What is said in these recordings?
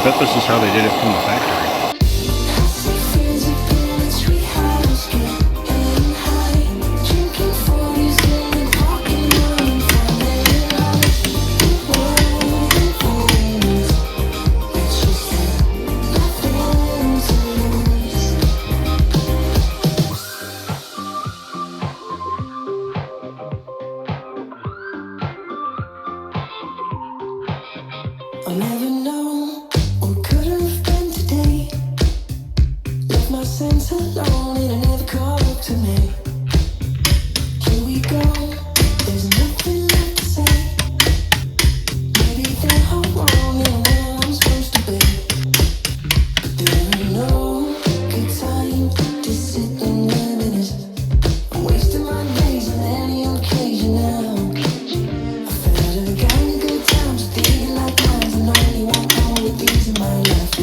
bet this is how they did it from the factory. I never know what could have been today. Left my sense alone and it never caught up to me. Here we go, there's nothing left to say. Maybe that I'm wrong and where I'm supposed to be. But there ain't no good time to sit and reminisce. I'm wasting my days on any occasion now. I felt a kind of good times, thinking like mine, and only want more of these in my life.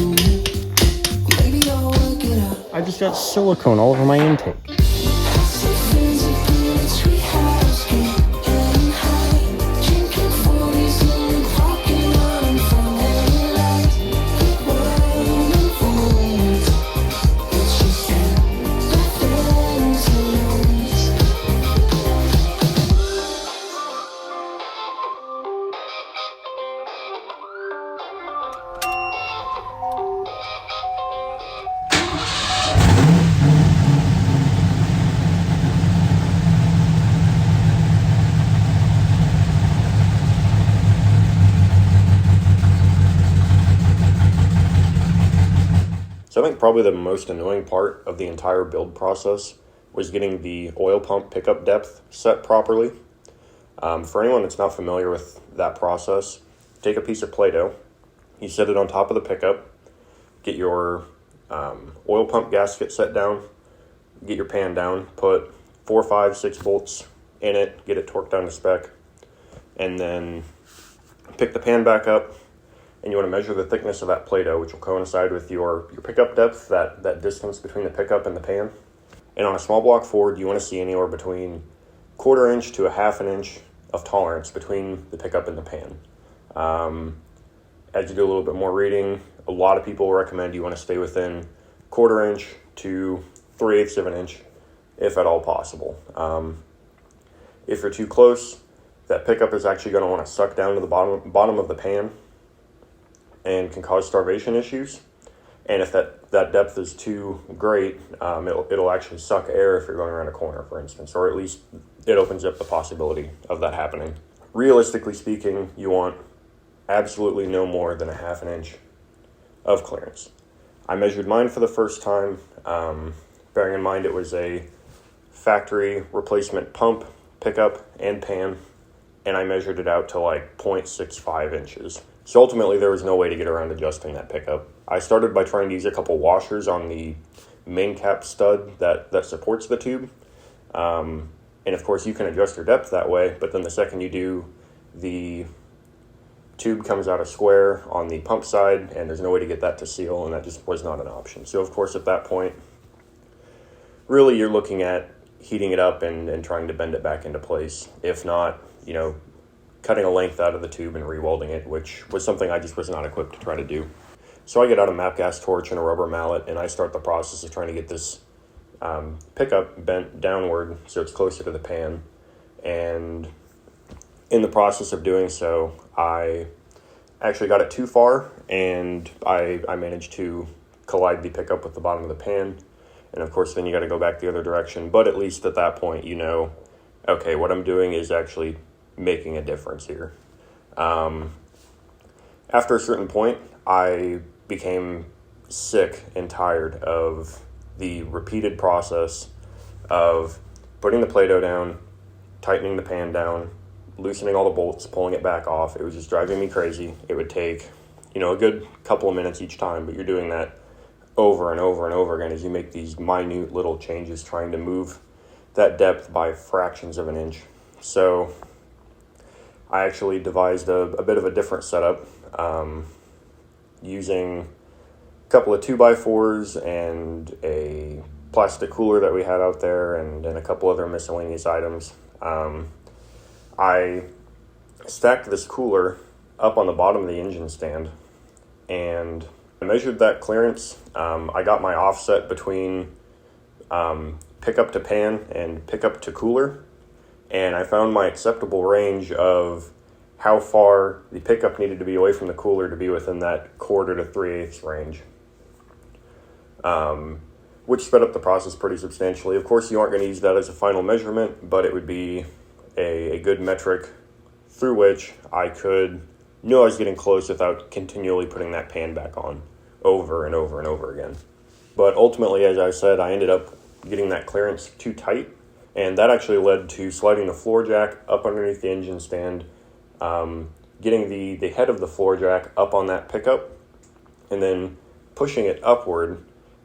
Maybe I'll work it out. I just got silicone all over my intake. So I think probably the most annoying part of the entire build process was getting the oil pump pickup depth set properly. For anyone that's not familiar with that process, take a piece of Play-Doh, you set it on top of the pickup, get your oil pump gasket set down, get your pan down, put 4, 5, 6 bolts in it, get it torqued down to spec, and then pick the pan back up, and you want to measure the thickness of that Play-Doh, which will coincide with your pickup depth, that distance between the pickup and the pan. And on a small block Ford, you want to see anywhere between 1/4 inch to 1/2 inch of tolerance between the pickup and the pan. As you do a little bit more reading, a lot of people recommend you want to stay within 1/4 inch to 3/8 of an inch, if at all possible. If you're too close, that pickup is actually going to want to suck down to the bottom of the pan and can cause starvation issues. And if that depth is too great, it'll actually suck air if you're going around a corner, for instance, or at least it opens up the possibility of that happening. Realistically speaking, you want absolutely no more than 1/2 inch of clearance. I measured mine for the first time, bearing in mind it was a factory replacement pump, pickup, and pan, and I measured it out to like 0.65 inches. So ultimately, there was no way to get around adjusting that pickup. I started by trying to use a couple washers on the main cap stud that supports the tube. And of course, you can adjust your depth that way, but then the second you do, the tube comes out a square on the pump side, and there's no way to get that to seal, and that just was not an option. So of course, at that point, really you're looking at heating it up and trying to bend it back into place. If not, cutting a length out of the tube and re-welding it, which was something I just was not equipped to try to do. So I get out a MAP gas torch and a rubber mallet, and I start the process of trying to get this pickup bent downward so it's closer to the pan. And in the process of doing so, I actually got it too far, and I managed to collide the pickup with the bottom of the pan. And of course, then you got to go back the other direction. But at least at that point, okay, what I'm doing is actually making a difference here. After a certain point, I became sick and tired of the repeated process of putting the Play-Doh down, tightening the pan down, loosening all the bolts, pulling it back off. It was just driving me crazy. It would take, a good couple of minutes each time, but you're doing that over and over and over again as you make these minute little changes trying to move that depth by fractions of an inch. So I actually devised a bit of a different setup, using a couple of 2x4s and a plastic cooler that we had out there and a couple other miscellaneous items. I stacked this cooler up on the bottom of the engine stand and I measured that clearance. I got my offset between pickup to pan and pickup to cooler, and I found my acceptable range of how far the pickup needed to be away from the cooler to be within that 1/4 to 3/8 range, which sped up the process pretty substantially. Of course, you aren't going to use that as a final measurement, but it would be a good metric through which I could know I was getting close without continually putting that pan back on over and over and over again. But ultimately, as I said, I ended up getting that clearance too tight, and that actually led to sliding the floor jack up underneath the engine stand, getting the head of the floor jack up on that pickup, and then pushing it upward.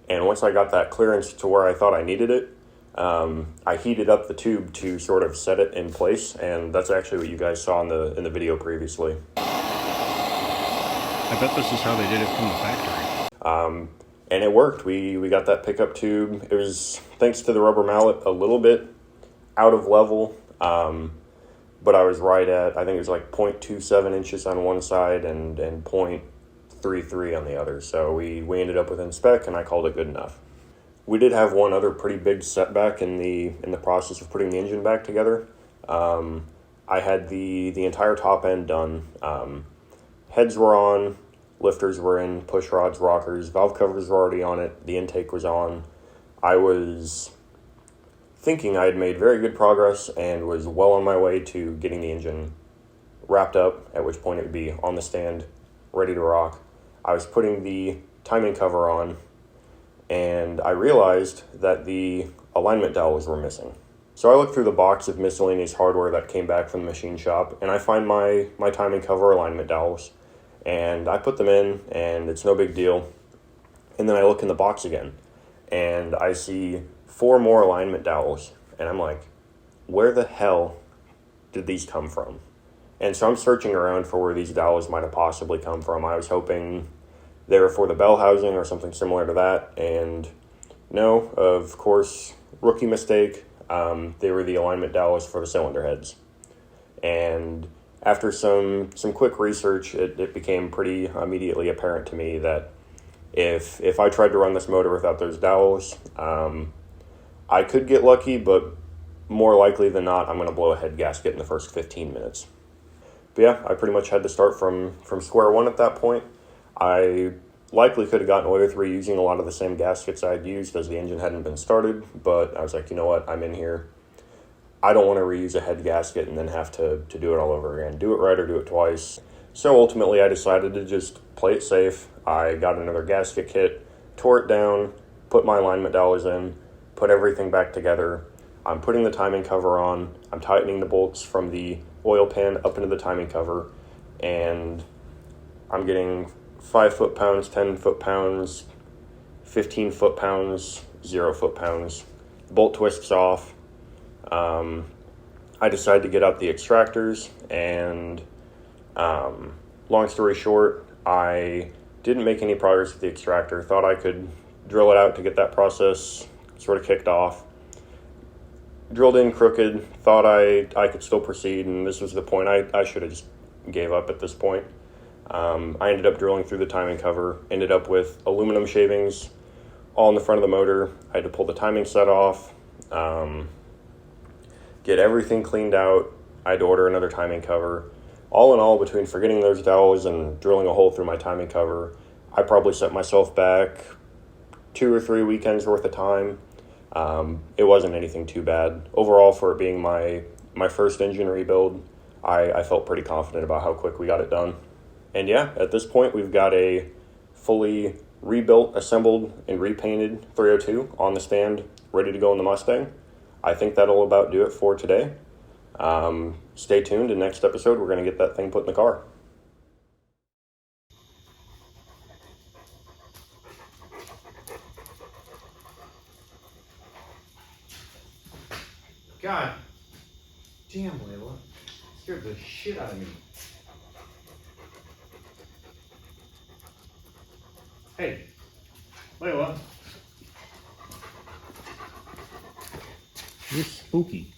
And once I got that clearance to where I thought I needed it, I heated up the tube to sort of set it in place, and that's actually what you guys saw in the video previously. I bet this is how they did it from the factory. And it worked. We got that pickup tube. It was, thanks to the rubber mallet, a little bit out of level, but I was right at, I think it was like 0.27 inches on one side and 0.33 on the other. So we ended up within spec, and I called it good enough. We did have one other pretty big setback in the process of putting the engine back together. I had the entire top end done. Heads were on, lifters were in, push rods, rockers, valve covers were already on it, the intake was on. I was thinking I had made very good progress and was well on my way to getting the engine wrapped up, at which point it would be on the stand, ready to rock. I was putting the timing cover on, and I realized that the alignment dowels were missing. So I looked through the box of miscellaneous hardware that came back from the machine shop, and I find my timing cover alignment dowels, and I put them in, and it's no big deal. And then I look in the box again, and I see 4 more alignment dowels, and I'm like, where the hell did these come from? And so I'm searching around for where these dowels might have possibly come from. I was hoping they were for the bell housing or something similar to that, and no, of course, rookie mistake. They were the alignment dowels for the cylinder heads. And after some quick research, it became pretty immediately apparent to me that if I tried to run this motor without those dowels, I could get lucky, but more likely than not, I'm going to blow a head gasket in the first 15 minutes. But yeah, I pretty much had to start from square one at that point. I likely could have gotten away with reusing a lot of the same gaskets I'd used as the engine hadn't been started, but I was like, you know what, I'm in here. I don't want to reuse a head gasket and then have to do it all over again. Do it right or do it twice. So ultimately I decided to just play it safe. I got another gasket kit, tore it down, put my alignment dowels in, put everything back together. I'm putting the timing cover on. I'm tightening the bolts from the oil pan up into the timing cover, and I'm getting 5 foot-pounds, 10 foot-pounds, 15 foot-pounds, 0 foot-pounds. The bolt twists off. I decided to get out the extractors, and long story short, I didn't make any progress with the extractor. Thought I could drill it out to get that process sort of kicked off. Drilled in crooked, thought I could still proceed, and this was the point. I should have just gave up at this point. I ended up drilling through the timing cover, ended up with aluminum shavings all in the front of the motor. I had to pull the timing set off, get everything cleaned out. I had to order another timing cover. All in all, between forgetting those dowels and drilling a hole through my timing cover, I probably set myself back 2 or 3 weekends worth of time. It wasn't anything too bad. Overall, for it being my first engine rebuild, I felt pretty confident about how quick we got it done. And yeah, at this point, we've got a fully rebuilt, assembled, and repainted 302 on the stand, ready to go in the Mustang. I think that'll about do it for today. Stay tuned. In next episode, we're going to get that thing put in the car. God damn, Layla. Scared the shit out of me. Hey, Layla. You're spooky.